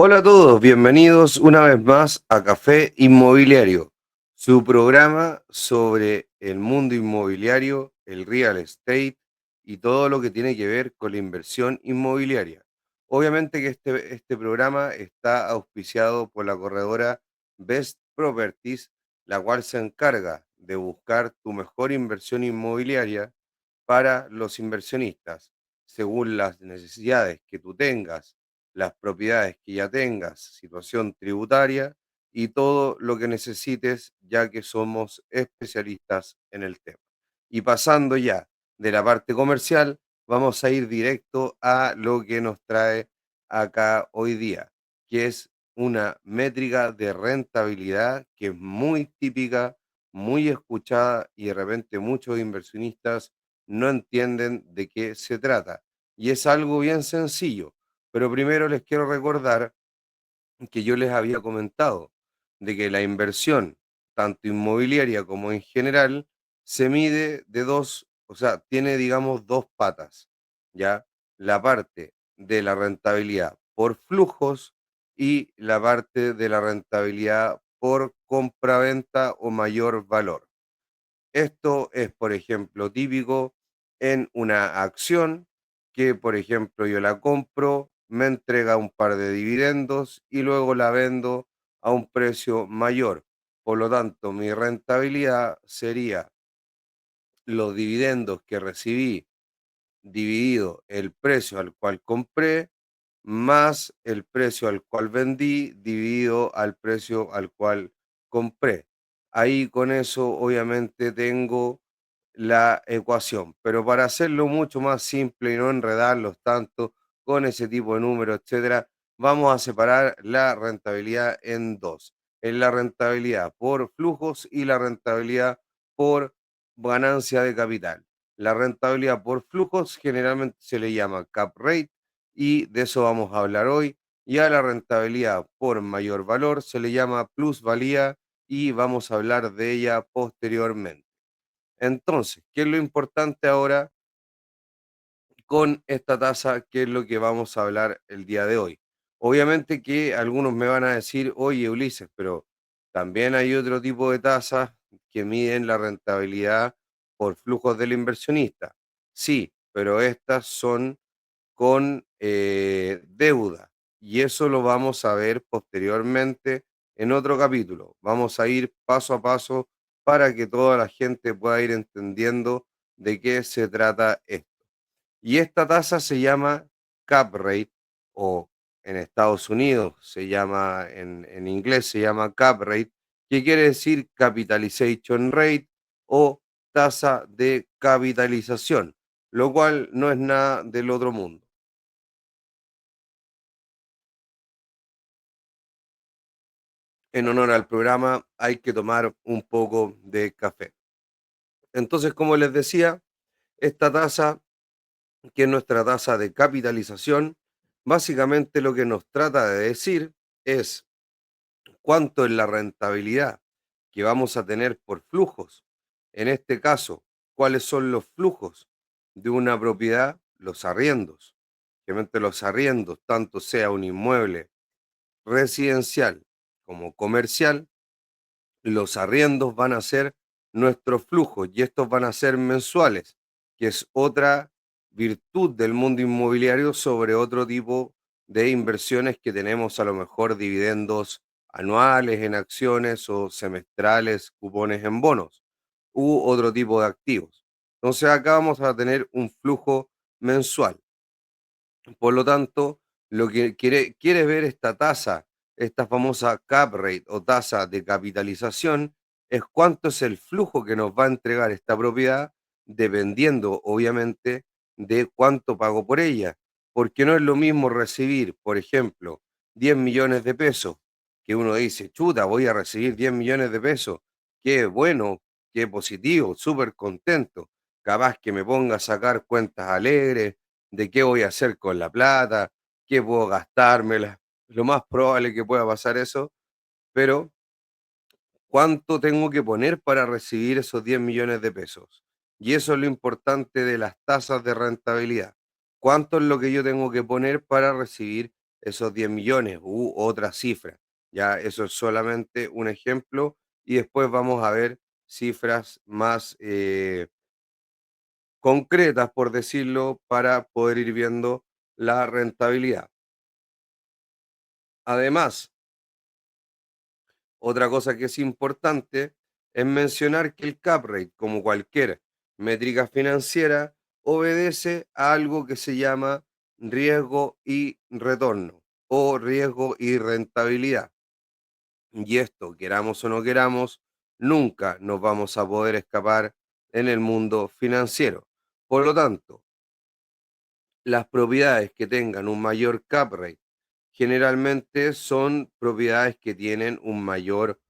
Hola a todos, bienvenidos una vez más a Café Inmobiliario, su programa sobre el mundo inmobiliario, el real estate y todo lo que tiene que ver con la inversión inmobiliaria. Obviamente que este programa está auspiciado por la corredora Best Properties, la cual se encarga de buscar tu mejor inversión inmobiliaria para los inversionistas, según las necesidades que tú tengas, las propiedades que ya tengas, situación tributaria y todo lo que necesites, ya que somos especialistas en el tema. Y pasando ya de la parte comercial, vamos a ir directo a lo que nos trae acá hoy día, que es una métrica de rentabilidad que es muy típica, muy escuchada y de repente muchos inversionistas no entienden de qué se trata. Y es algo bien sencillo, pero primero les quiero recordar que yo les había comentado de que la inversión, tanto inmobiliaria como en general, se mide de dos, o sea, tiene, digamos, dos patas, ¿ya? La parte de la rentabilidad por flujos y la parte de la rentabilidad por compra-venta o mayor valor. Esto es, por ejemplo, típico en una acción que, por ejemplo, yo la compro, me entrega un par de dividendos y luego la vendo a un precio mayor. Por lo tanto, mi rentabilidad sería los dividendos que recibí dividido el precio al cual compré más el precio al cual vendí dividido al precio al cual compré. Ahí con eso obviamente tengo la ecuación, pero para hacerlo mucho más simple y no enredarlos tanto con ese tipo de números, etcétera, vamos a separar la rentabilidad en dos. En la rentabilidad por flujos y la rentabilidad por ganancia de capital. La rentabilidad por flujos generalmente se le llama cap rate y de eso vamos a hablar hoy. Y a la rentabilidad por mayor valor se le llama plusvalía y vamos a hablar de ella posteriormente. Entonces, ¿qué es lo importante ahora con esta tasa? ¿Qué es lo que vamos a hablar el día de hoy? Obviamente que algunos me van a decir, oye Ulises, pero también hay otro tipo de tasas que miden la rentabilidad por flujos del inversionista. Sí, pero estas son con deuda. Y eso lo vamos a ver posteriormente en otro capítulo. Vamos a ir paso a paso para que toda la gente pueda ir entendiendo de qué se trata esto. Y esta tasa se llama cap rate o en Estados Unidos se llama, en inglés se llama cap rate, que quiere decir capitalization rate o tasa de capitalización, lo cual no es nada del otro mundo. En honor al programa hay que tomar un poco de café. Entonces, como les decía, esta tasa, que es nuestra tasa de capitalización, básicamente lo que nos trata de decir es cuánto es la rentabilidad que vamos a tener por flujos. En este caso, cuáles son los flujos de una propiedad, los arriendos. Obviamente los arriendos, tanto sea un inmueble residencial como comercial, los arriendos van a ser nuestros flujos y estos van a ser mensuales, que es otra virtud del mundo inmobiliario sobre otro tipo de inversiones que tenemos, a lo mejor dividendos anuales en acciones o semestrales, cupones en bonos u otro tipo de activos. Entonces acá vamos a tener un flujo mensual. Por lo tanto, lo que quiere ver esta tasa, esta famosa cap rate o tasa de capitalización, es cuánto es el flujo que nos va a entregar esta propiedad, dependiendo, obviamente, de cuánto pago por ella. Porque no es lo mismo recibir, por ejemplo, 10 millones de pesos, que uno dice, chuta, voy a recibir 10 millones de pesos, qué bueno, qué positivo, súper contento. Capaz que me ponga a sacar cuentas alegres de qué voy a hacer con la plata, qué puedo gastármela. Lo más probable que pueda pasar eso, pero ¿cuánto tengo que poner para recibir esos 10 millones de pesos? Y eso es lo importante de las tasas de rentabilidad. ¿Cuánto es lo que yo tengo que poner para recibir esos 10 millones u otra cifra. Ya, eso es solamente un ejemplo y después vamos a ver cifras más concretas, por decirlo, para poder ir viendo la rentabilidad. Además, otra cosa que es importante es mencionar que el cap rate, como cualquier métrica financiera, obedece a algo que se llama riesgo y retorno o riesgo y rentabilidad. Y esto, queramos o no queramos, nunca nos vamos a poder escapar en el mundo financiero. Por lo tanto, las propiedades que tengan un mayor cap rate generalmente son propiedades que tienen un mayor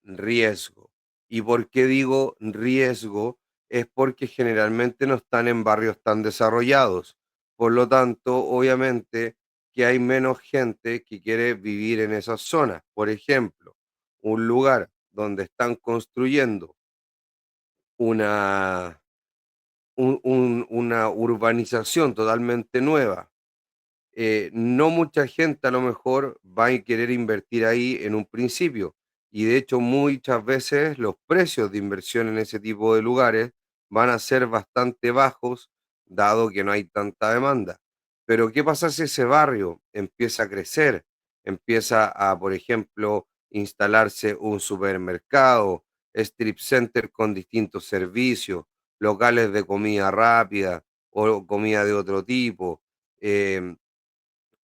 riesgo. ¿Y por qué digo riesgo? Es porque generalmente no están en barrios tan desarrollados. Por lo tanto, obviamente que hay menos gente que quiere vivir en esas zonas. Por ejemplo, un lugar donde están construyendo una, una urbanización totalmente nueva, no mucha gente a lo mejor va a querer invertir ahí en un principio. Y de hecho muchas veces los precios de inversión en ese tipo de lugares van a ser bastante bajos, dado que no hay tanta demanda. Pero ¿qué pasa si ese barrio empieza a crecer? Empieza a, por ejemplo, instalarse un supermercado, strip center con distintos servicios, locales de comida rápida o comida de otro tipo. em,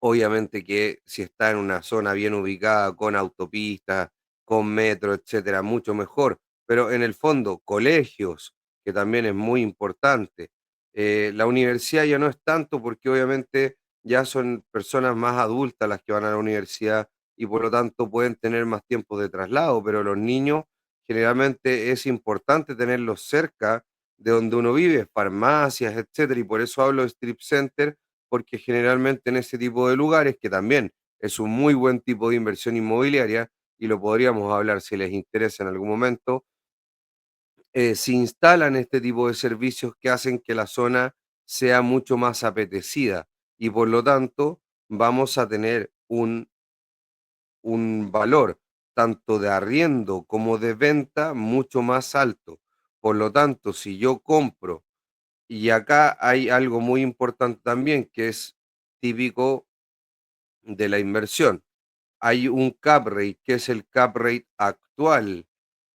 Obviamente que si está en una zona bien ubicada, con autopistas, con metro, etcétera, mucho mejor. Pero en el fondo, colegios, que también es muy importante. La universidad ya no es tanto porque obviamente ya son personas más adultas las que van a la universidad y por lo tanto pueden tener más tiempo de traslado, pero los niños generalmente es importante tenerlos cerca de donde uno vive, farmacias, etcétera, y por eso hablo de strip center porque generalmente en ese tipo de lugares, que también es un muy buen tipo de inversión inmobiliaria, y lo podríamos hablar si les interesa en algún momento, se instalan este tipo de servicios que hacen que la zona sea mucho más apetecida y por lo tanto vamos a tener un valor tanto de arriendo como de venta mucho más alto. Por lo tanto, si yo compro, y acá hay algo muy importante también que es típico de la inversión. Hay un cap rate, que es el cap rate actual,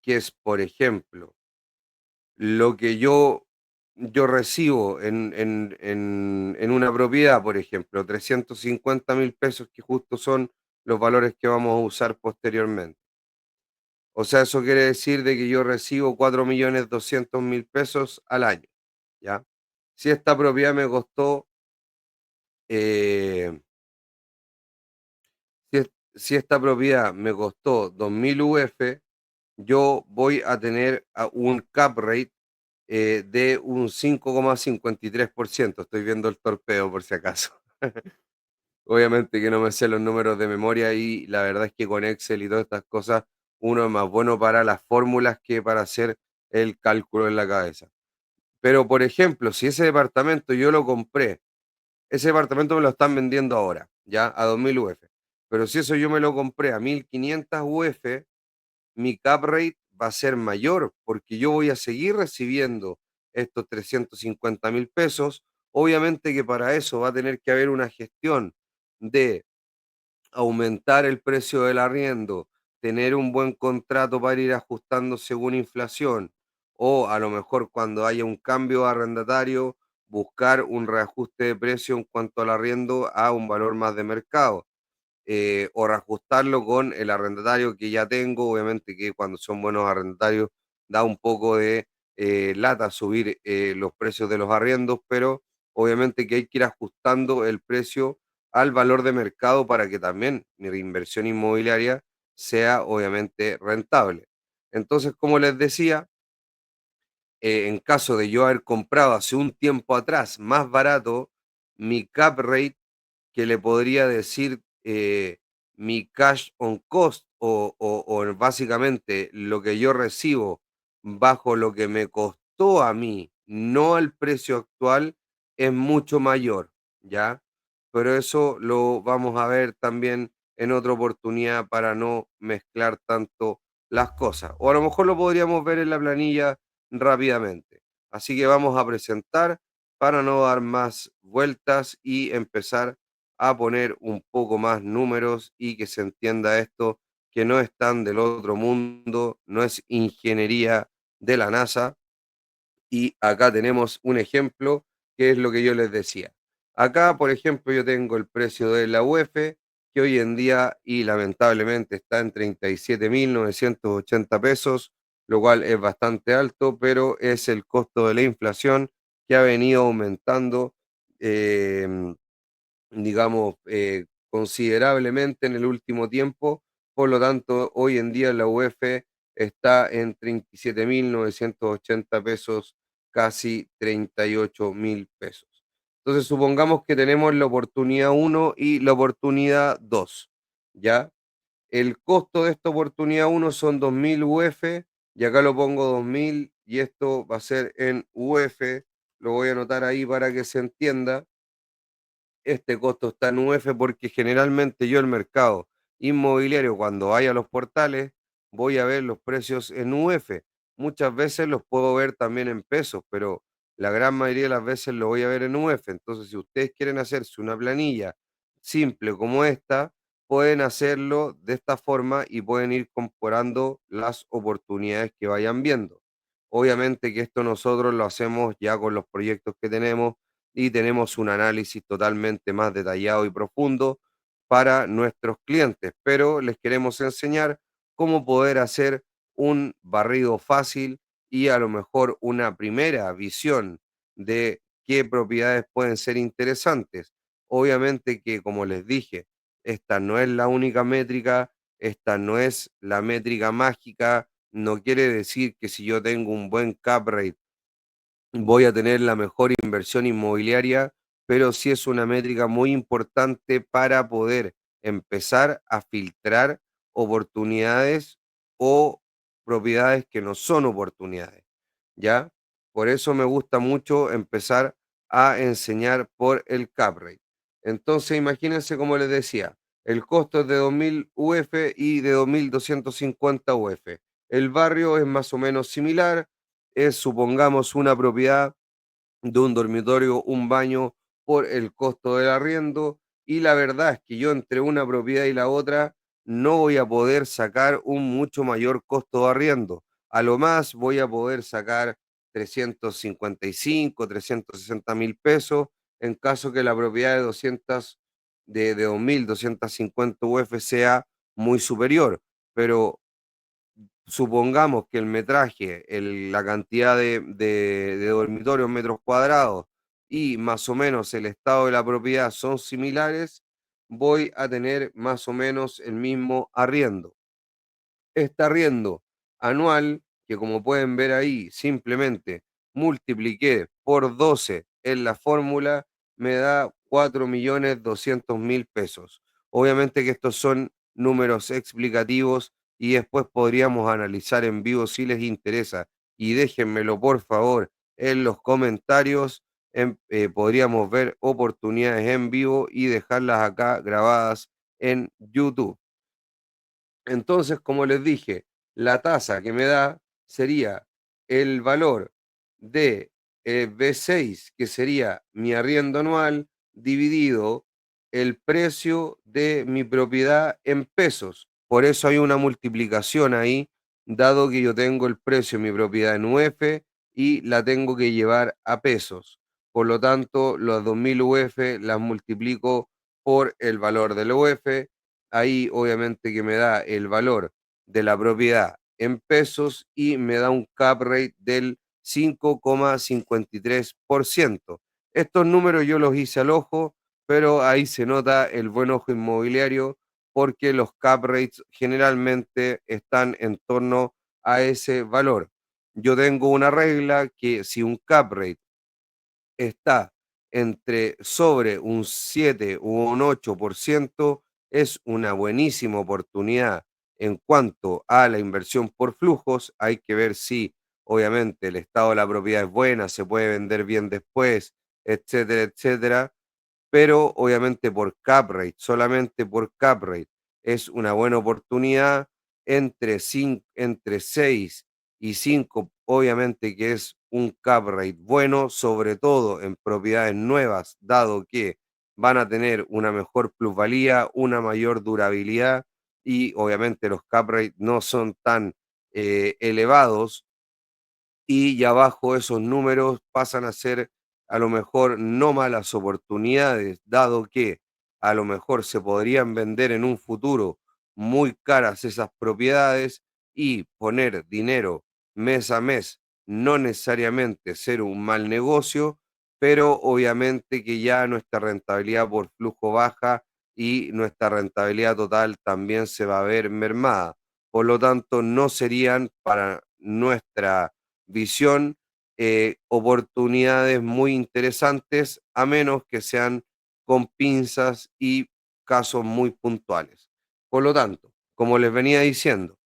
que es, por ejemplo, lo que yo recibo en una propiedad, por ejemplo, 350.000 pesos, que justo son los valores que vamos a usar posteriormente. O sea, eso quiere decir de que yo recibo 4.200.000 pesos al año, ¿ya? Si esta propiedad me costó eh, si esta propiedad me costó 2.000 UF, yo voy a tener un cap rate de un 5,53%. Estoy viendo el torpeo por si acaso. Obviamente que no me sé los números de memoria y la verdad es que con Excel y todas estas cosas uno es más bueno para las fórmulas que para hacer el cálculo en la cabeza. Pero por ejemplo, si ese departamento yo lo compré, ese departamento me lo están vendiendo ahora, ya a 2.000 UF. Pero si eso yo me lo compré a 1.500 UF, mi cap rate va a ser mayor porque yo voy a seguir recibiendo estos 350.000 pesos. Obviamente que para eso va a tener que haber una gestión de aumentar el precio del arriendo, tener un buen contrato para ir ajustando según inflación, o a lo mejor cuando haya un cambio arrendatario, buscar un reajuste de precio en cuanto al arriendo a un valor más de mercado, o reajustarlo con el arrendatario que ya tengo. Obviamente que cuando son buenos arrendatarios da un poco de lata subir los precios de los arriendos, pero obviamente que hay que ir ajustando el precio al valor de mercado para que también mi reinversión inmobiliaria sea obviamente rentable. Entonces, como les decía, en caso de yo haber comprado hace un tiempo atrás más barato, mi cap rate, que le podría decir mi cash on cost o básicamente lo que yo recibo bajo lo que me costó a mí, no al precio actual, es mucho mayor, ¿ya? pero eso lo vamos a ver también en otra oportunidad para no mezclar tanto las cosas. O a lo mejor lo podríamos ver en la planilla rápidamente. Así que vamos a presentar para no dar más vueltas y empezar a poner un poco más números y que se entienda esto, que no están del otro mundo, no es ingeniería de la NASA. Y acá tenemos un ejemplo, que es lo que yo les decía. Acá, por ejemplo, yo tengo el precio de la UF, que hoy en día y lamentablemente está en 37.980 pesos, lo cual es bastante alto, pero es el costo de la inflación que ha venido aumentando. em, digamos, considerablemente en el último tiempo. Por lo tanto, hoy en día la UF está en 37.980 pesos, casi 38.000 pesos. Entonces, supongamos que tenemos la oportunidad uno y la oportunidad 2, ¿ya? El costo de esta oportunidad uno son 2.000 UF, y acá lo pongo 2.000 y esto va a ser en UF, lo voy a anotar ahí para que se entienda. Este costo está en UF porque generalmente yo el mercado inmobiliario cuando vaya a los portales voy a ver los precios en UF. Muchas veces los puedo ver también en pesos, pero la gran mayoría de las veces lo voy a ver en UF. Entonces, si ustedes quieren hacerse una planilla simple como esta, pueden hacerlo de esta forma y pueden ir comparando las oportunidades que vayan viendo. Obviamente que esto nosotros lo hacemos ya con los proyectos que tenemos y tenemos un análisis totalmente más detallado y profundo para nuestros clientes, pero les queremos enseñar cómo poder hacer un barrido fácil y a lo mejor una primera visión de qué propiedades pueden ser interesantes. Obviamente que, como les dije, esta no es la única métrica, esta no es la métrica mágica, no quiere decir que si yo tengo un buen cap rate voy a tener la mejor inversión inmobiliaria, pero sí es una métrica muy importante para poder empezar a filtrar oportunidades o propiedades que no son oportunidades, ¿ya? Por eso me gusta mucho empezar a enseñar por el cap rate. Entonces, imagínense, como les decía, el costo es de 2.000 UF y de 2.250 UF. El barrio es más o menos similar, es, supongamos, una propiedad de un dormitorio, un baño por el costo del arriendo, y la verdad es que yo entre una propiedad y la otra no voy a poder sacar un mucho mayor costo de arriendo. A lo más voy a poder sacar 355, 360.000 pesos en caso que la propiedad de 200, de 2.250 UF sea muy superior. Pero supongamos que el metraje, la cantidad de dormitorios metros cuadrados y más o menos el estado de la propiedad son similares, voy a tener más o menos el mismo arriendo. Este arriendo anual, que como pueden ver ahí, simplemente multipliqué por 12 en la fórmula, me da 4.200.000 pesos. Obviamente que estos son números explicativos y después podríamos analizar en vivo si les interesa. Y déjenmelo por favor en los comentarios. Podríamos ver oportunidades en vivo y dejarlas acá grabadas en YouTube. Entonces, como les dije, la tasa que me da sería el valor de B6, que sería mi arriendo anual, dividido el precio de mi propiedad en pesos. Por eso hay una multiplicación ahí, dado que yo tengo el precio de mi propiedad en UF y la tengo que llevar a pesos. Por lo tanto, los 2.000 UF las multiplico por el valor del UF. Ahí obviamente que me da el valor de la propiedad en pesos y me da un cap rate del 5,53%. Estos números yo los hice al ojo, pero ahí se nota el buen ojo inmobiliario porque los cap rates generalmente están en torno a ese valor. Yo tengo una regla que si un cap rate está entre sobre un 7 u un 8%, es una buenísima oportunidad en cuanto a la inversión por flujos. Hay que ver si, obviamente, el estado de la propiedad es buena, se puede vender bien después, etcétera, etcétera. pero obviamente por cap rate, solamente por cap rate, es una buena oportunidad entre 6 y 5, obviamente que es un cap rate bueno, sobre todo en propiedades nuevas, dado que van a tener una mejor plusvalía, una mayor durabilidad y obviamente los cap rate no son tan elevados y ya bajo esos números pasan a ser a lo mejor no malas oportunidades, dado que a lo mejor se podrían vender en un futuro muy caras esas propiedades y poner dinero mes a mes, no necesariamente ser un mal negocio, pero obviamente que ya nuestra rentabilidad por flujo baja y nuestra rentabilidad total también se va a ver mermada. Por lo tanto, no serían para nuestra visión, oportunidades muy interesantes, a menos que sean con pinzas y casos muy puntuales. Por lo tanto, como les venía diciendo,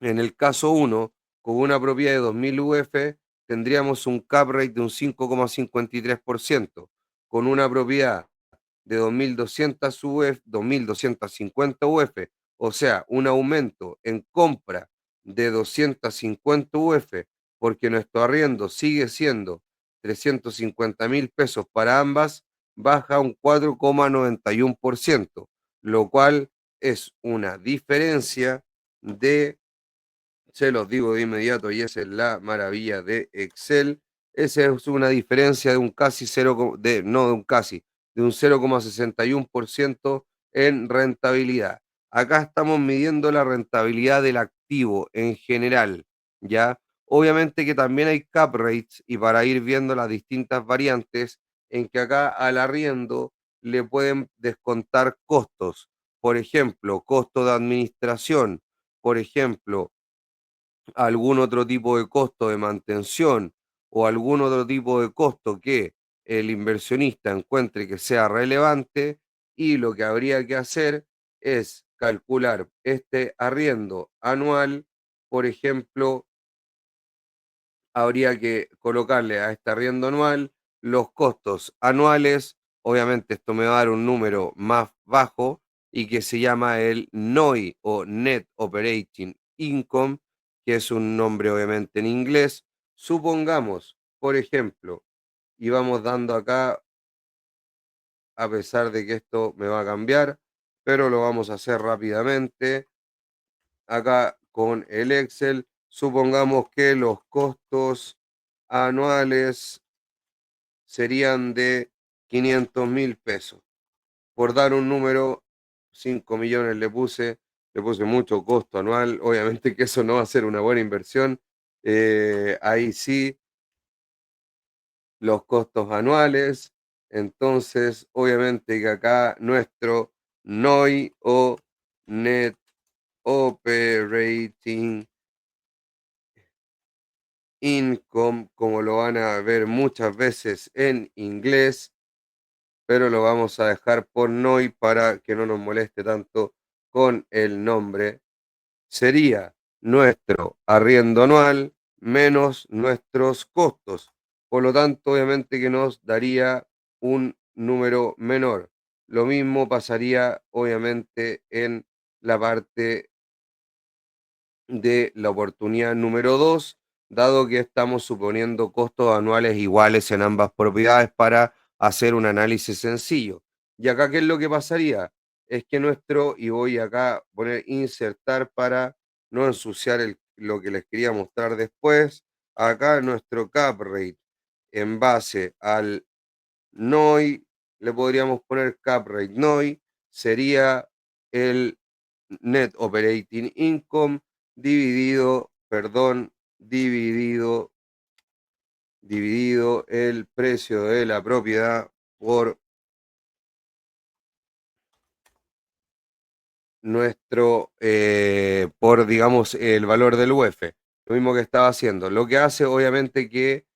en el caso uno, con una propiedad de 2.000 UF, tendríamos un cap rate de un 5,53%. Con una propiedad de 2.200 UF, 2.250 UF, o sea, un aumento en compra de 250 UF, porque nuestro arriendo sigue siendo 350.000 pesos para ambas, baja un 4,91%, lo cual es una diferencia de, se los digo de inmediato, y esa es la maravilla de Excel. Esa es una diferencia de un casi cero, no de un casi, de un 0,61% en rentabilidad. Acá estamos midiendo la rentabilidad del activo en general, ¿ya? Obviamente que también hay cap rates y para ir viendo las distintas variantes en que acá al arriendo le pueden descontar costos. Por ejemplo, costo de administración, por ejemplo, algún otro tipo de costo de mantención o algún otro tipo de costo que el inversionista encuentre que sea relevante, y lo que habría que hacer es calcular este arriendo anual. Por ejemplo, habría que colocarle a este arriendo anual los costos anuales. Obviamente esto me va a dar un número más bajo y que se llama el NOI o Net Operating Income, que es un nombre obviamente en inglés. Supongamos, por ejemplo, y vamos dando acá, a pesar de que esto me va a cambiar, pero lo vamos a hacer rápidamente. Acá con el Excel, supongamos que los costos anuales serían de 500.000 pesos. Por dar un número, 5 millones le puse mucho costo anual. Obviamente que eso no va a ser una buena inversión. Ahí sí, los costos anuales. Entonces, obviamente que acá nuestro NOI o Net Operating Income, como lo van a ver muchas veces en inglés, pero lo vamos a dejar por NOI para que no nos moleste tanto con el nombre. Sería nuestro arriendo anual menos nuestros costos. Por lo tanto, obviamente que nos daría un número menor. Lo mismo pasaría, obviamente, en la parte de la oportunidad número 2, dado que estamos suponiendo costos anuales iguales en ambas propiedades para hacer un análisis sencillo. Y acá, ¿qué es lo que pasaría? Es que nuestro, y voy acá a poner insertar para no ensuciar lo que les quería mostrar después, acá nuestro cap rate en base al NOI, le podríamos poner cap rate NOI, sería el Net Operating Income dividido, perdón, dividido el precio de la propiedad por por digamos el valor del UF. Lo mismo que estaba haciendo. Lo que hace obviamente que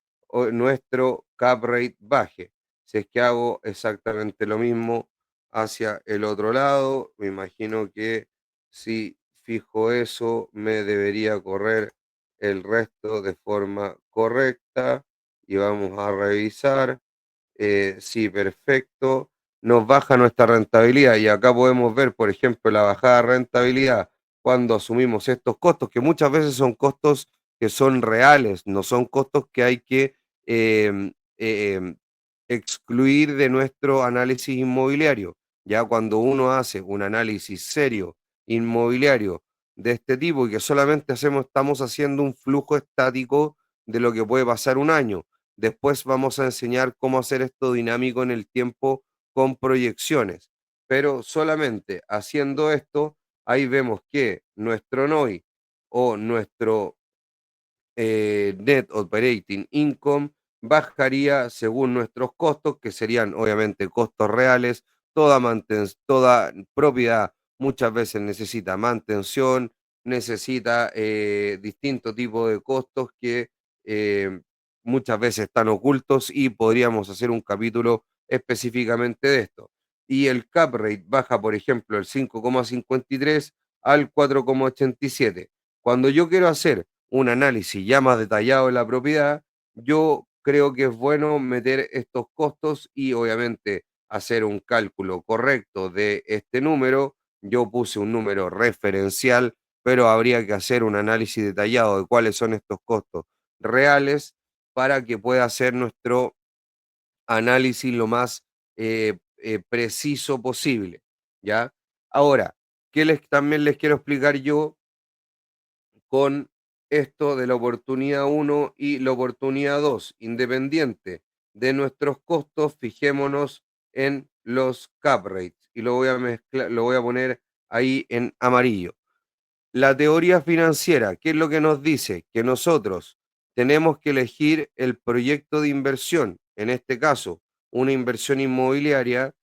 nuestro cap rate baje. Si es que hago exactamente lo mismo hacia el otro lado, me imagino que si fijo eso, me debería correr el resto de forma correcta. Y vamos a revisar. Sí, perfecto. nos baja nuestra rentabilidad. Y acá podemos ver, por ejemplo, la bajada de rentabilidad cuando asumimos estos costos, que muchas veces son costos que son reales, no son costos que hay que em, excluir de nuestro análisis inmobiliario. Ya cuando uno hace un análisis serio inmobiliario de este tipo y que solamente estamos haciendo un flujo estático de lo que puede pasar un año. Después vamos a enseñar cómo hacer esto dinámico en el tiempo con proyecciones. Pero solamente haciendo esto, ahí vemos que nuestro NOI o nuestro Net Operating Income bajaría según nuestros costos, que serían obviamente costos reales. Toda propiedad muchas veces necesita mantención, necesita distintos tipos de costos que eh, muchas veces están ocultos y podríamos hacer un capítulo específicamente de esto. Y el cap rate baja, por ejemplo, el 5,53 al 4,87. Cuando yo quiero hacer un análisis ya más detallado de la propiedad, yo creo que es bueno meter estos costos y obviamente hacer un cálculo correcto de este número. Yo puse un número referencial, pero habría que hacer un análisis detallado de cuáles son estos costos reales para que pueda hacer nuestro análisis lo más preciso posible, ¿ya? Ahora, también les quiero explicar yo con esto de la oportunidad uno y la oportunidad 2 independiente de nuestros costos, fijémonos en los cap rates y lo voy a mezclar, lo voy a poner ahí en amarillo. La teoría financiera, ¿qué es lo que nos dice? Que nosotros tenemos que elegir el proyecto de inversión, en este caso, una inversión inmobiliaria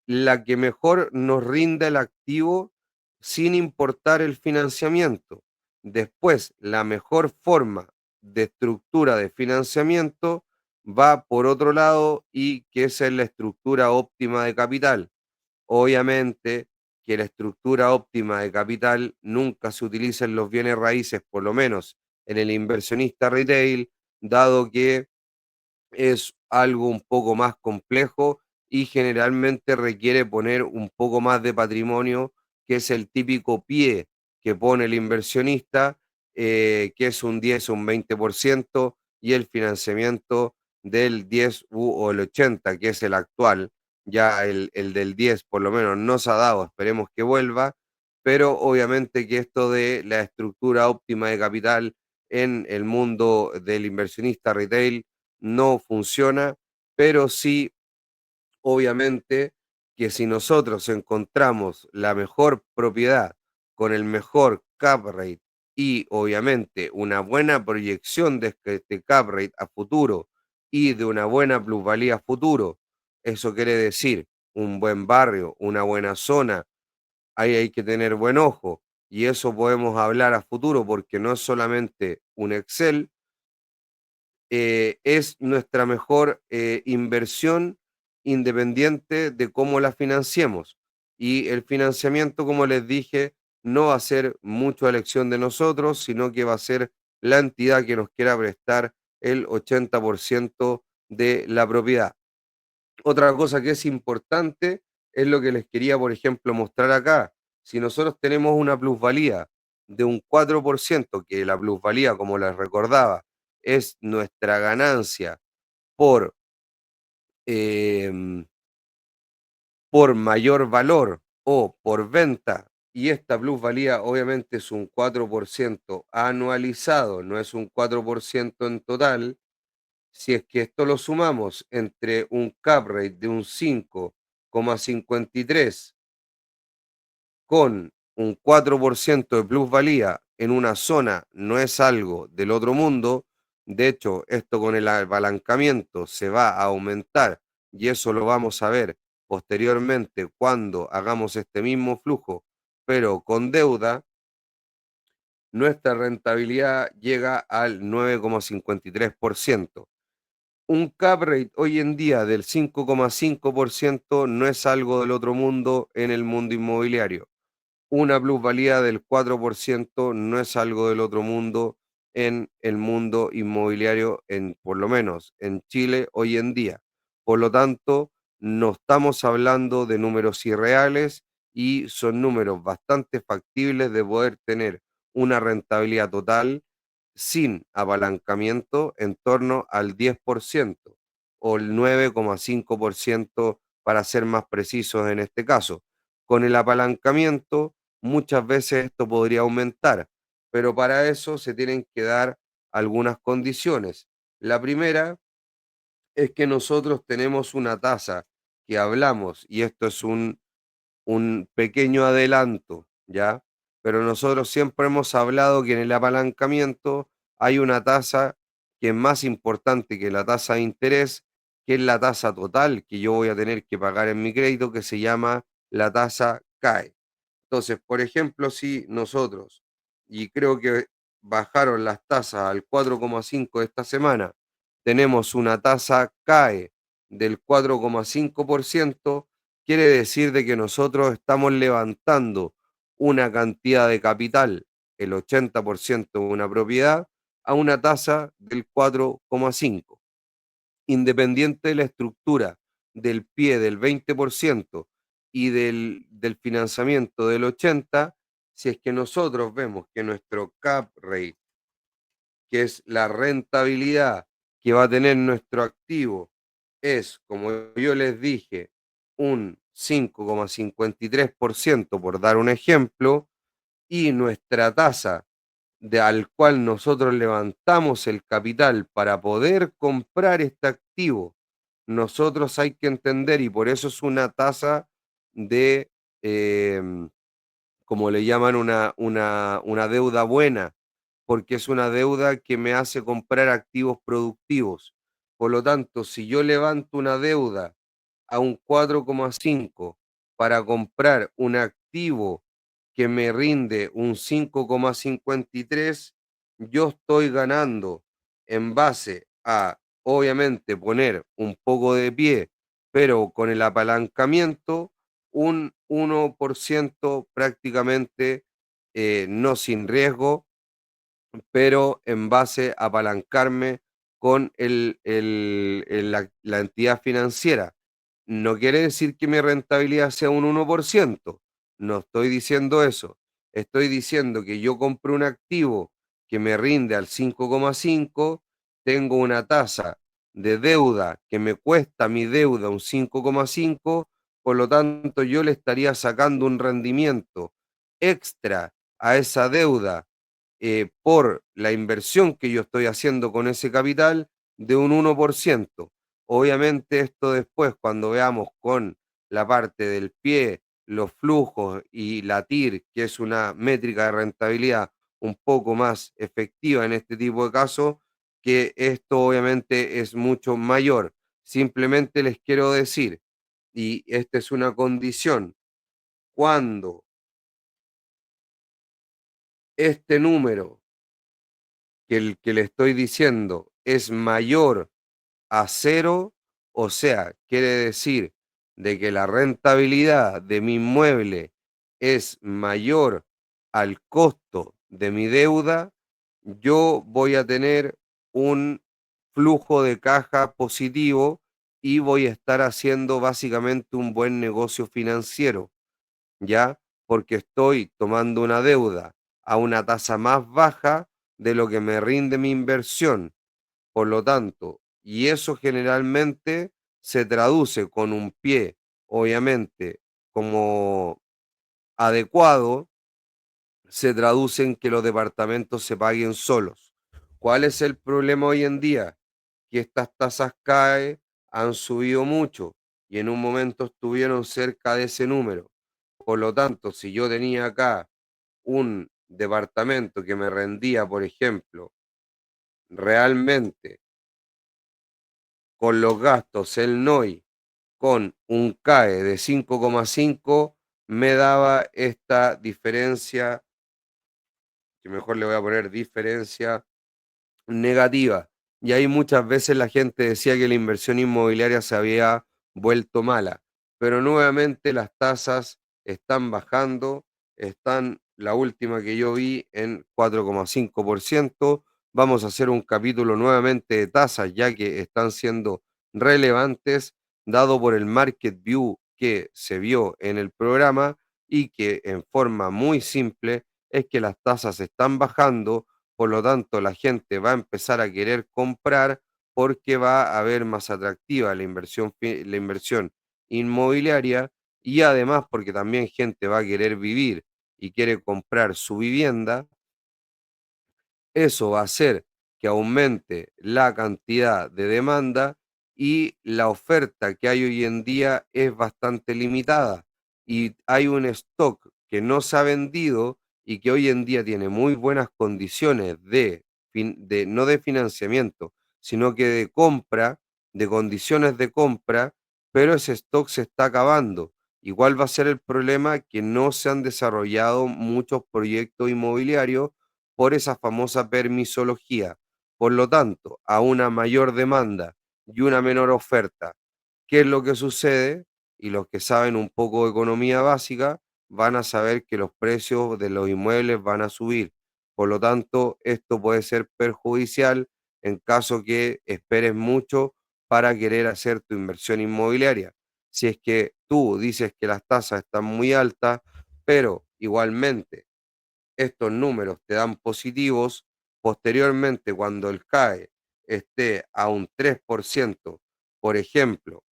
la que mejor nos rinda el activo sin importar el financiamiento. Después, la mejor forma de estructura de financiamiento va por otro lado y que esa es la estructura óptima de capital. Obviamente que la estructura óptima de capital nunca se utiliza en los bienes raíces, por lo menos en el inversionista retail, dado que es algo un poco más complejo y generalmente requiere poner un poco más de patrimonio, que es el típico pie que pone el inversionista, que es un 10 o un 20%, y el financiamiento del 10 o el 80, que es el actual. Ya el del 10 por lo menos no se ha dado, esperemos que vuelva, pero obviamente que esto de la estructura óptima de capital en el mundo del inversionista retail no funciona, pero sí, obviamente, que si nosotros encontramos la mejor propiedad con el mejor cap rate y obviamente una buena proyección de este cap rate a futuro y de una buena plusvalía a futuro, eso quiere decir un buen barrio, una buena zona, ahí hay que tener buen ojo y eso podemos hablar a futuro porque no es solamente un Excel, es nuestra mejor inversión independiente de cómo la financiemos. Y el financiamiento, como les dije, no va a ser mucho a elección de nosotros, sino que va a ser la entidad que nos quiera prestar el 80% de la propiedad. Otra cosa que es importante es lo que les quería, por ejemplo, mostrar acá. Si nosotros tenemos una plusvalía de un 4%, que la plusvalía, como les recordaba, es nuestra ganancia por, em, por mayor valor o por venta, y esta plusvalía obviamente es un 4% anualizado, no es un 4% en total. Si es que esto lo sumamos entre un cap rate de un 5,53 con un 4% de plusvalía en una zona, no es algo del otro mundo. De hecho, esto con el apalancamiento se va a aumentar y eso lo vamos a ver posteriormente cuando hagamos este mismo flujo, pero con deuda. Nuestra rentabilidad llega al 9,53%. Un cap rate hoy en día del 5,5% no es algo del otro mundo en el mundo inmobiliario. Una plusvalía del 4% no es algo del otro mundo en el mundo inmobiliario, por lo menos en Chile hoy en día. Por lo tanto, no estamos hablando de números irreales y son números bastante factibles de poder tener una rentabilidad total sin apalancamiento en torno al 10% o el 9,5% para ser más precisos en este caso. Con el apalancamiento muchas veces esto podría aumentar, pero para eso se tienen que dar algunas condiciones. La primera es que nosotros tenemos una tasa que hablamos, y esto es un pequeño adelanto, ¿ya? Pero nosotros siempre hemos hablado que en el apalancamiento hay una tasa que es más importante que la tasa de interés, que es la tasa total que yo voy a tener que pagar en mi crédito, que se llama la tasa CAE. Entonces, por ejemplo, si nosotros, y creo que bajaron las tasas al 4,5 de esta semana, tenemos una tasa CAE del 4,5%, quiere decir de que nosotros estamos levantando una cantidad de capital, el 80% de una propiedad, a una tasa del 4,5, independiente de la estructura del pie del 20% y del financiamiento del 80%. Si es que nosotros vemos que nuestro cap rate, que es la rentabilidad que va a tener nuestro activo, es, como yo les dije, un 5,53%, por dar un ejemplo, y nuestra tasa al cual nosotros levantamos el capital para poder comprar este activo, nosotros hay que entender, y por eso es una tasa de, como le llaman, una deuda buena, porque es una deuda que me hace comprar activos productivos. Por lo tanto, si yo levanto una deuda a un 4,5 para comprar un activo que me rinde un 5,53, yo estoy ganando en base a, obviamente, poner un poco de pie, pero con el apalancamiento, un 1% prácticamente, no sin riesgo, pero en base a apalancarme con la entidad financiera. No quiere decir que mi rentabilidad sea un 1%, no estoy diciendo eso. Estoy diciendo que yo compro un activo que me rinde al 5,5, tengo una tasa de deuda que me cuesta mi deuda un 5,5, por lo tanto yo le estaría sacando un rendimiento extra a esa deuda, por la inversión que yo estoy haciendo con ese capital, de un 1%. Obviamente esto después, cuando veamos con la parte del pie, los flujos y la TIR, que es una métrica de rentabilidad un poco más efectiva en este tipo de casos, que esto obviamente es mucho mayor. Simplemente les quiero decir, y esta es una condición, cuando este número que el que le estoy diciendo es mayor a cero, o sea, quiere decir de que la rentabilidad de mi inmueble es mayor al costo de mi deuda, yo voy a tener un flujo de caja positivo y voy a estar haciendo básicamente un buen negocio financiero, ¿ya? Porque estoy tomando una deuda a una tasa más baja de lo que me rinde mi inversión. Por lo tanto, y eso generalmente se traduce con un pie, obviamente, como adecuado, se traduce en que los departamentos se paguen solos. ¿Cuál es el problema hoy en día? Que estas tasas CAE han subido mucho y en un momento estuvieron cerca de ese número. Por lo tanto, si yo tenía acá un departamento que me rendía, por ejemplo, realmente con los gastos, el NOI, con un CAE de 5,5, me daba esta diferencia, que mejor le voy a poner diferencia negativa. Y ahí muchas veces la gente decía que la inversión inmobiliaria se había vuelto mala, pero nuevamente las tasas están bajando, están, la última que yo vi, en 4,5%. Vamos a hacer un capítulo nuevamente de tasas, ya que están siendo relevantes, dado por el market view que se vio en el programa y que en forma muy simple es que las tasas están bajando, por lo tanto la gente va a empezar a querer comprar porque va a ver más atractiva la inversión inmobiliaria y además porque también gente va a querer vivir y quiere comprar su vivienda. Eso va a hacer que aumente la cantidad de demanda y la oferta que hay hoy en día es bastante limitada y hay un stock que no se ha vendido y que hoy en día tiene muy buenas condiciones no de financiamiento, sino que de compra, de condiciones de compra, pero ese stock se está acabando. Igual va a ser el problema que no se han desarrollado muchos proyectos inmobiliarios por esa famosa permisología. Por lo tanto, a una mayor demanda y una menor oferta, ¿qué es lo que sucede? Y los que saben un poco de economía básica van a saber que los precios de los inmuebles van a subir. Por lo tanto, esto puede ser perjudicial en caso que esperes mucho para querer hacer tu inversión inmobiliaria. Si es que tú dices que las tasas están muy altas, pero igualmente estos números te dan positivos, posteriormente cuando el CAE esté a un 3%, por ejemplo,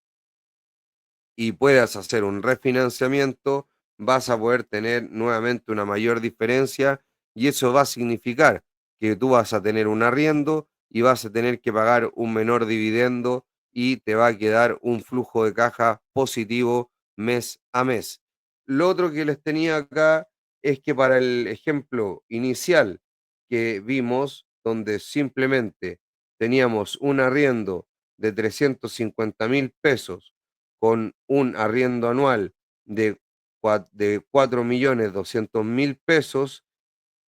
y puedas hacer un refinanciamiento, vas a poder tener nuevamente una mayor diferencia y eso va a significar que tú vas a tener un arriendo y vas a tener que pagar un menor dividendo y te va a quedar un flujo de caja positivo mes a mes. Lo otro que les tenía acá es que para el ejemplo inicial que vimos, donde simplemente teníamos un arriendo de 350.000 pesos con un arriendo anual de 4.200.000 pesos,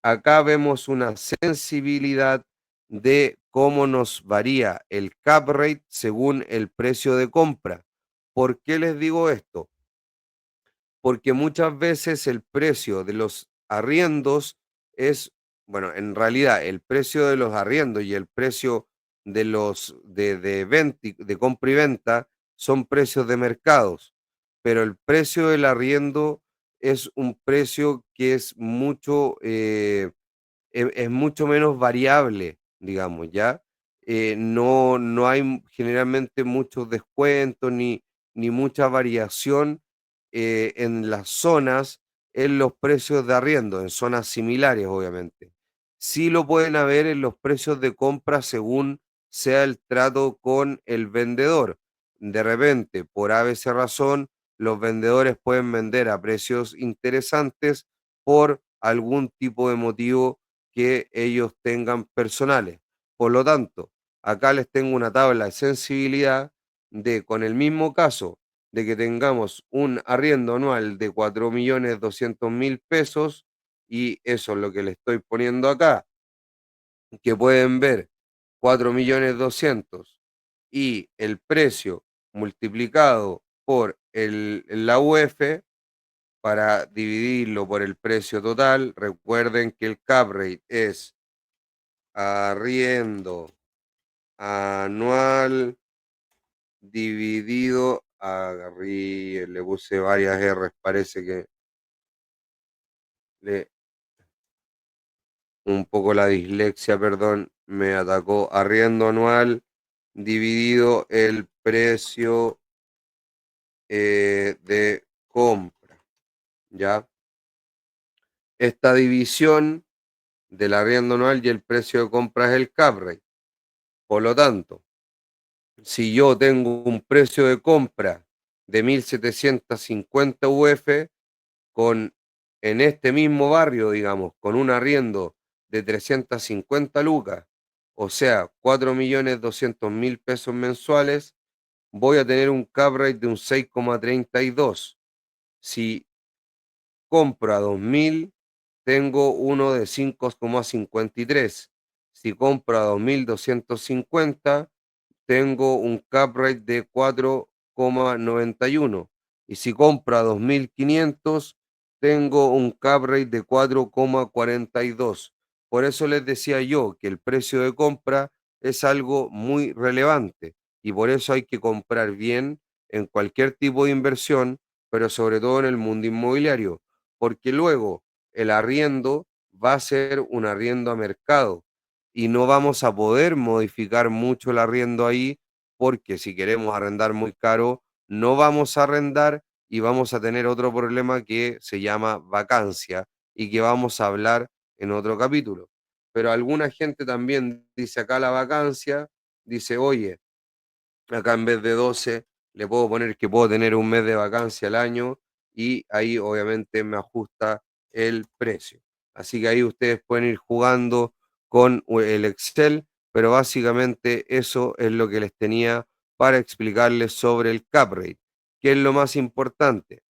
acá vemos una sensibilidad de cómo nos varía el cap rate según el precio de compra. ¿Por qué les digo esto? Porque muchas veces el precio de los arriendos es, bueno, en realidad el precio de los arriendos y el precio de los de compra y venta son precios de mercados, pero el precio del arriendo es un precio que es es mucho menos variable, digamos, ¿ya? No hay generalmente muchos descuentos ni mucha variación en las zonas, en los precios de arriendo, en zonas similares, obviamente. Sí lo pueden haber en los precios de compra según sea el trato con el vendedor. De repente, por ABC razón, los vendedores pueden vender a precios interesantes por algún tipo de motivo que ellos tengan personales. Por lo tanto, acá les tengo una tabla de sensibilidad de, con el mismo caso de que tengamos un arriendo anual de 4.200.000 pesos, y eso es lo que le estoy poniendo acá, que pueden ver 4.200.000 y el precio multiplicado por la UF para dividirlo por el precio total. Recuerden que el cap rate es arriendo anual dividido, le puse varias R's, parece que un poco la dislexia, perdón, me atacó. Arriendo anual dividido el precio de compra, ¿ya? Esta división del arriendo anual y el precio de compra es el cap rate. Por lo tanto, si yo tengo un precio de compra de 1.750 UF con en este mismo barrio, digamos, con un arriendo de 350 lucas, o sea, 4.200.000 pesos mensuales, voy a tener un cap rate de un 6,32. Si compro a 2.000, tengo uno de 5,53. Si compro a 2.250, tengo un cap rate de 4,91. Y si compro a 2.500, tengo un cap rate de 4,42. Por eso les decía yo que el precio de compra es algo muy relevante y por eso hay que comprar bien en cualquier tipo de inversión, pero sobre todo en el mundo inmobiliario, porque luego el arriendo va a ser un arriendo a mercado y no vamos a poder modificar mucho el arriendo ahí, porque si queremos arrendar muy caro, no vamos a arrendar y vamos a tener otro problema que se llama vacancia y que vamos a hablar en otro capítulo. Pero alguna gente también dice acá la vacancia, dice, oye, acá en vez de 12 le puedo poner que puedo tener un mes de vacancia al año y ahí obviamente me ajusta el precio. Así que ahí ustedes pueden ir jugando con el Excel, pero básicamente eso es lo que les tenía para explicarles sobre el cap rate, que es lo más importante.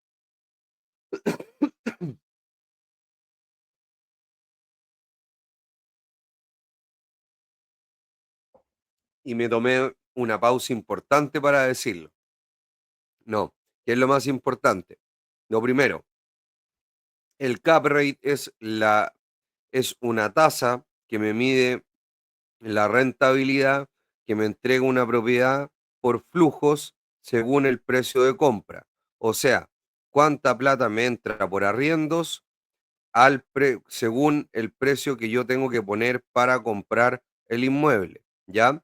Y me tomé una pausa importante para decirlo. No, ¿qué es lo más importante? Lo primero, el cap rate es una tasa que me mide la rentabilidad que me entrega una propiedad por flujos según el precio de compra. O sea, cuánta plata me entra por arriendos según el precio que yo tengo que poner para comprar el inmueble, ¿ya?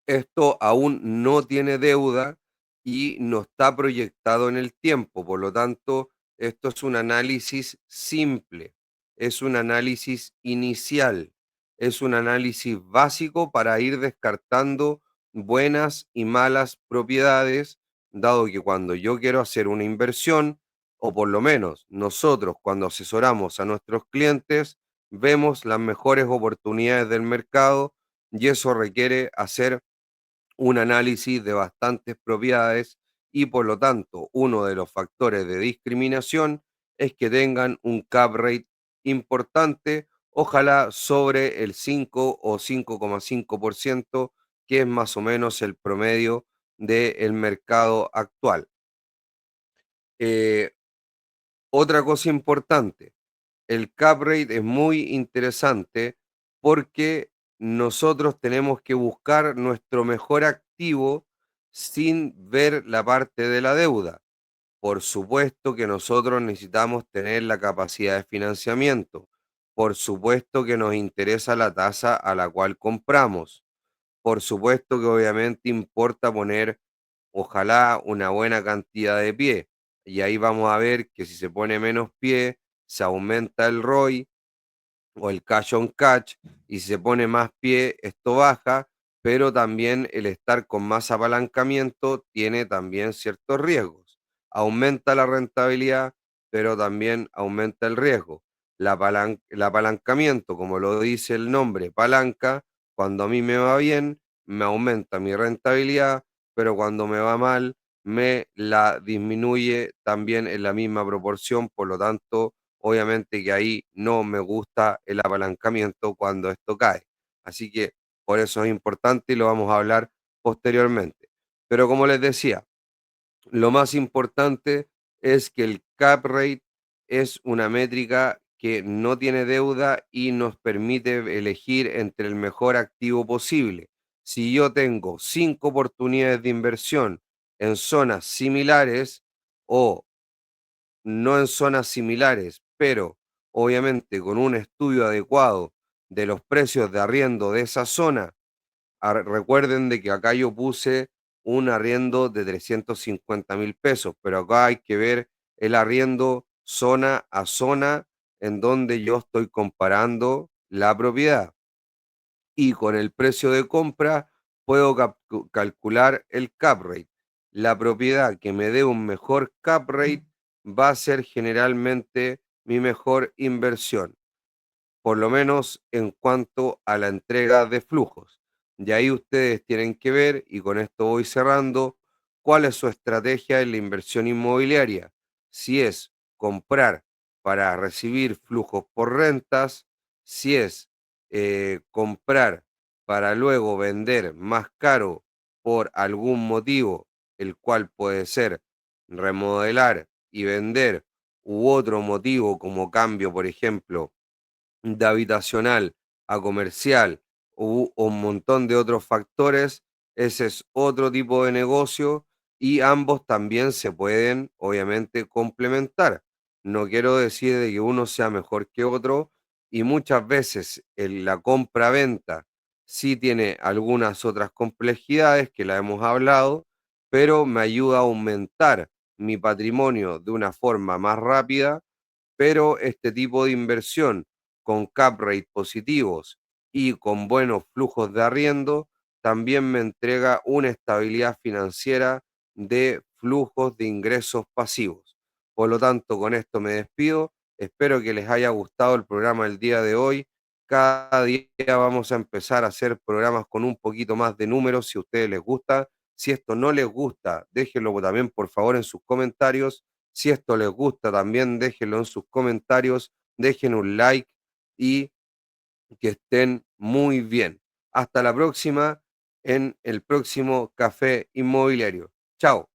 Esto aún no tiene deuda y no está proyectado en el tiempo, por lo tanto, esto es un análisis simple, es un análisis inicial, es un análisis básico para ir descartando buenas y malas propiedades, dado que cuando yo quiero hacer una inversión, o por lo menos nosotros cuando asesoramos a nuestros clientes, vemos las mejores oportunidades del mercado y eso requiere hacer un análisis de bastantes propiedades y por lo tanto uno de los factores de discriminación es que tengan un cap rate importante, ojalá sobre el 5 o 5,5%, que es más o menos el promedio del mercado actual. Eh, Otra cosa importante, el cap rate es muy interesante porque nosotros tenemos que buscar nuestro mejor activo sin ver la parte de la deuda. Por supuesto que nosotros necesitamos tener la capacidad de financiamiento. Por supuesto que nos interesa la tasa a la cual compramos. Por supuesto que obviamente importa poner, ojalá, una buena cantidad de pie. Y ahí vamos a ver que si se pone menos pie, se aumenta el ROI o el cash on catch, y si se pone más pie, esto baja, pero también el estar con más apalancamiento tiene también ciertos riesgos. Aumenta la rentabilidad, pero también aumenta el riesgo. El apalancamiento, como lo dice el nombre, palanca, cuando a mí me va bien, me aumenta mi rentabilidad, pero cuando me va mal, me la disminuye también en la misma proporción, por lo tanto, obviamente que ahí no me gusta el apalancamiento cuando esto cae. Así que por eso es importante y lo vamos a hablar posteriormente. Pero como les decía, lo más importante es que el cap rate es una métrica que no tiene deuda y nos permite elegir entre el mejor activo posible. Si yo tengo 5 oportunidades de inversión en zonas similares o no en zonas similares, pero obviamente con un estudio adecuado de los precios de arriendo de esa zona. Recuerden de que acá yo puse un arriendo de 350.000 pesos, pero acá hay que ver el arriendo zona a zona en donde yo estoy comparando la propiedad y con el precio de compra puedo calcular el cap rate. La propiedad que me dé un mejor cap rate va a ser generalmente mi mejor inversión, por lo menos en cuanto a la entrega de flujos. Y ahí ustedes tienen que ver, y con esto voy cerrando, cuál es su estrategia en la inversión inmobiliaria. Si es comprar para recibir flujos por rentas, si es comprar para luego vender más caro por algún motivo, el cual puede ser remodelar y vender, u otro motivo como cambio, por ejemplo, de habitacional a comercial o un montón de otros factores, ese es otro tipo de negocio y ambos también se pueden, obviamente, complementar. No quiero decir de que uno sea mejor que otro y muchas veces la compra-venta sí tiene algunas otras complejidades que la hemos hablado, pero me ayuda a aumentar mi patrimonio de una forma más rápida, pero este tipo de inversión con cap rate positivos y con buenos flujos de arriendo también me entrega una estabilidad financiera de flujos de ingresos pasivos. Por lo tanto, con esto me despido. Espero que les haya gustado el programa del día de hoy. Cada día vamos a empezar a hacer programas con un poquito más de números si a ustedes les gusta. Si esto no les gusta, déjenlo también por favor en sus comentarios. Si esto les gusta también, déjenlo en sus comentarios, dejen un like y que estén muy bien. Hasta la próxima en el próximo Café Inmobiliario. Chao.